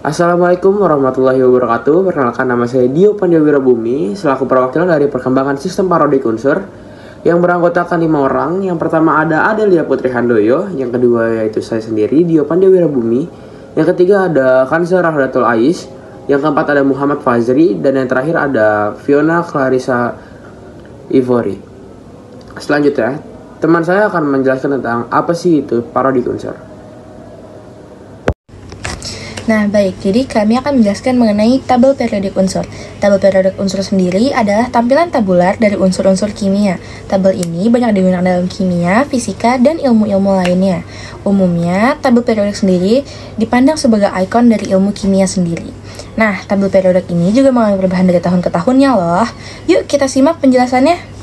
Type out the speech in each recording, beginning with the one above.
Assalamualaikum warahmatullahi wabarakatuh. Perkenalkan, nama saya Dio Pandiawira Bumi, selaku perwakilan dari perkembangan sistem parodik unsur yang beranggotakan 5 orang. Yang pertama ada Adelia Putri Handoyo, yang kedua yaitu saya sendiri, Dio Pandiawira Bumi, yang ketiga ada Kanza Rahdatul Ais, yang keempat ada Muhammad Fazri, dan yang terakhir ada Fiona Clarissa Ivory. Selanjutnya, teman saya akan menjelaskan tentang apa sih itu parodik unsur. Nah, baik. Jadi kami akan menjelaskan mengenai tabel periodik unsur. Tabel periodik unsur sendiri adalah tampilan tabular dari unsur-unsur kimia. Tabel ini banyak digunakan dalam kimia, fisika, dan ilmu-ilmu lainnya. Umumnya, tabel periodik sendiri dipandang sebagai ikon dari ilmu kimia sendiri. Nah, tabel periodik ini juga mengalami perubahan dari tahun ke tahunnya loh. Yuk kita simak penjelasannya.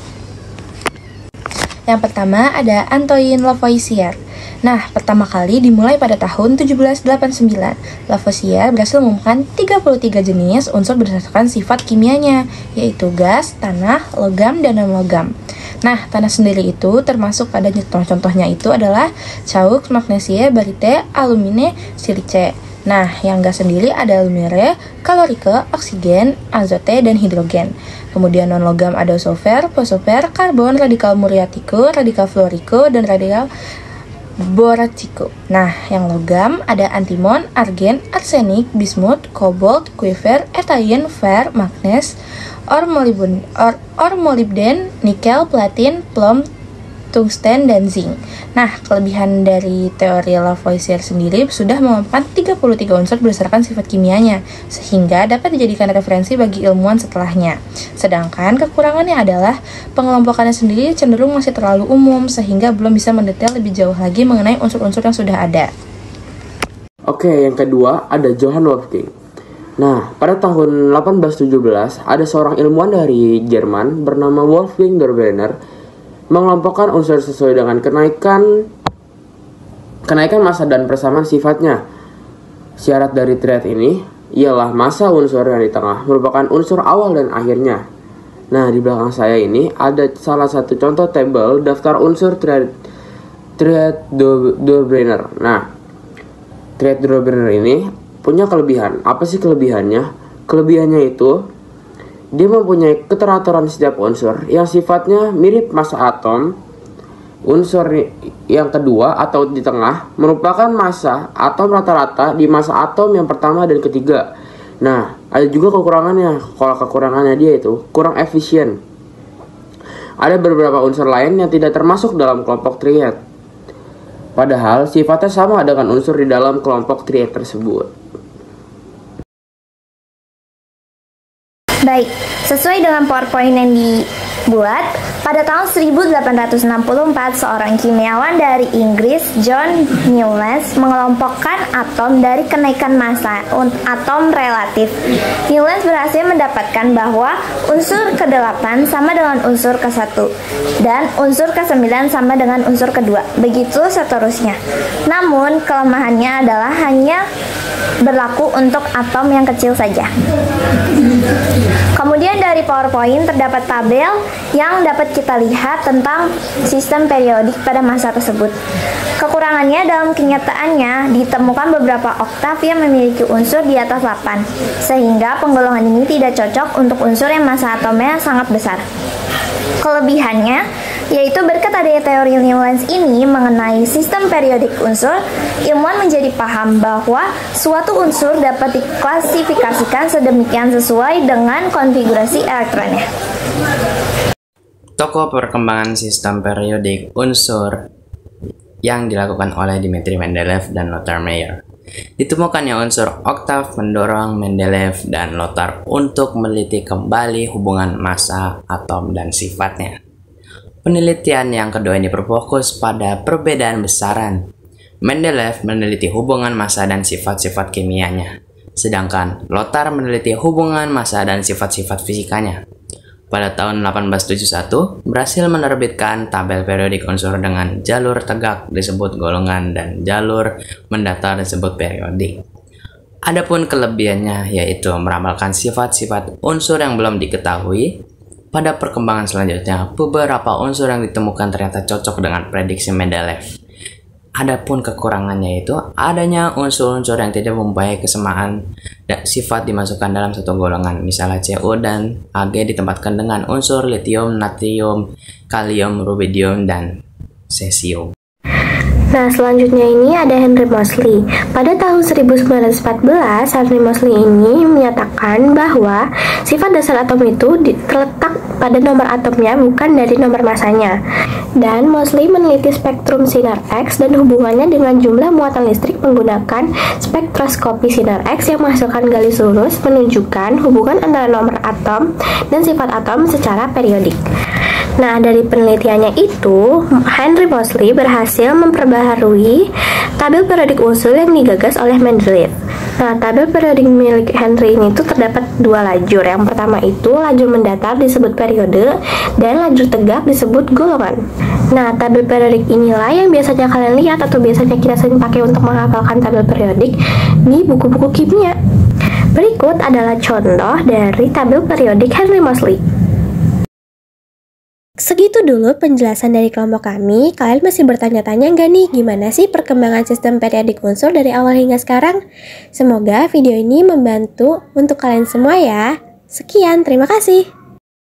Yang pertama ada Antoine Lavoisier. Nah, pertama kali dimulai pada tahun 1789. Lavoisier berhasil menemukan 33 jenis unsur berdasarkan sifat kimianya, yaitu gas, tanah, logam, dan non-logam. Nah, tanah sendiri itu termasuk pada contoh-contohnya itu adalah caoux, magnesia, barite, alumine, silice. Nah, yang gas sendiri ada alumire, kalorike, oksigen, azote, dan hidrogen. Kemudian non-logam ada sulfur, fosfor, karbon, radikal muriatiko, radikal fluoriko, dan radikal boratico. Nah, yang logam ada antimon, argen, arsenik, bismut, kobalt, quiver, etain, fer, magnes, or molybden, nikel, platin, plom, tungsten, dan zinc. Nah, kelebihan dari teori Lavoisier sendiri sudah menemukan 33 unsur berdasarkan sifat kimianya, sehingga dapat dijadikan referensi bagi ilmuwan setelahnya. Sedangkan kekurangannya adalah pengelompokannya sendiri cenderung masih terlalu umum, sehingga belum bisa mendetail lebih jauh lagi mengenai unsur-unsur yang sudah ada. Oke, yang kedua ada Johann Wolfgang. Nah, pada tahun 1817 ada seorang ilmuwan dari Jerman bernama Wolfgang Dobereiner mengelompokkan unsur sesuai dengan kenaikan massa dan persamaan sifatnya. Syarat dari triad ini ialah massa unsur yang di tengah merupakan unsur awal dan akhirnya. Nah, di belakang saya ini ada salah satu contoh tabel daftar unsur triad Dobereiner. Nah, triad Dobereiner ini punya kelebihan. Apa sih kelebihannya? Kelebihannya itu dia mempunyai keteraturan setiap unsur yang sifatnya mirip massa atom. Unsur yang kedua atau di tengah merupakan massa atom rata-rata di massa atom yang pertama dan ketiga. Nah, ada juga kekurangannya. Kalau kekurangannya dia itu kurang efisien. Ada beberapa unsur lain yang tidak termasuk dalam kelompok triad, padahal sifatnya sama dengan unsur di dalam kelompok triad tersebut. Baik, sesuai dengan PowerPoint yang dibuat, pada tahun 1864 seorang kimiawan dari Inggris, John Newlands, mengelompokkan atom dari kenaikan massa atom relatif. Newlands berhasil mendapatkan bahwa unsur ke-8 sama dengan unsur ke-1 dan unsur ke-9 sama dengan unsur ke-2, begitu seterusnya. Namun, kelemahannya adalah hanya berlaku untuk atom yang kecil saja. Kemudian dari PowerPoint terdapat tabel yang dapat kita lihat tentang sistem periodik pada masa tersebut. Kekurangannya dalam kenyataannya ditemukan beberapa oktav yang memiliki unsur di atas 8, sehingga penggolongan ini tidak cocok untuk unsur yang massa atomnya sangat besar. Kelebihannya yaitu berkat adanya teori Newlands ini mengenai sistem periodik unsur, ilmuwan menjadi paham bahwa suatu unsur dapat diklasifikasikan sedemikian sesuai dengan konfigurasi elektronnya. Tokoh perkembangan sistem periodik unsur yang dilakukan oleh Dmitri Mendeleev dan Lothar Meyer. Ditemukannya unsur oktav mendorong Mendeleev dan Lothar untuk meneliti kembali hubungan massa, atom, dan sifatnya. Penelitian yang kedua ini berfokus pada perbedaan besaran. Mendeleev meneliti hubungan massa dan sifat-sifat kimianya, sedangkan Lothar meneliti hubungan massa dan sifat-sifat fisikanya. Pada tahun 1871, berhasil menerbitkan tabel periodik unsur dengan jalur tegak disebut golongan dan jalur mendatar disebut periodik. Adapun kelebihannya yaitu meramalkan sifat-sifat unsur yang belum diketahui. Pada perkembangan selanjutnya, beberapa unsur yang ditemukan ternyata cocok dengan prediksi Mendeleev. Adapun kekurangannya itu adanya unsur-unsur yang tidak mempunyai kesamaan dan sifat dimasukkan dalam satu golongan. Misalnya Cu dan Ag ditempatkan dengan unsur litium, natrium, kalium, rubidium, dan cesium. Nah, selanjutnya ini ada Henry Moseley. Pada tahun 1914, Henry Moseley ini menyatakan bahwa sifat dasar atom itu terletak pada nomor atomnya, bukan dari nomor masanya. Dan Moseley meneliti spektrum sinar X dan hubungannya dengan jumlah muatan listrik menggunakan spektroskopi sinar X yang menghasilkan garis lurus menunjukkan hubungan antara nomor atom dan sifat atom secara periodik. Nah, dari penelitiannya itu, Henry Moseley berhasil memperbaharui tabel periodik unsur yang digagas oleh Mendeleev. Nah, tabel periodik milik Henry ini tuh terdapat dua lajur. Yang pertama itu lajur mendatar disebut periode dan lajur tegak disebut golongan. Nah, tabel periodik inilah yang biasanya kalian lihat atau biasanya kita sering pakai untuk menghafalkan tabel periodik di buku-buku kimia. Berikut adalah contoh dari tabel periodik Henry Moseley. Segitu dulu penjelasan dari kelompok kami. Kalian masih bertanya-tanya nggak nih gimana sih perkembangan sistem periodik unsur dari awal hingga sekarang? Semoga video ini membantu untuk kalian semua ya. Sekian, terima kasih.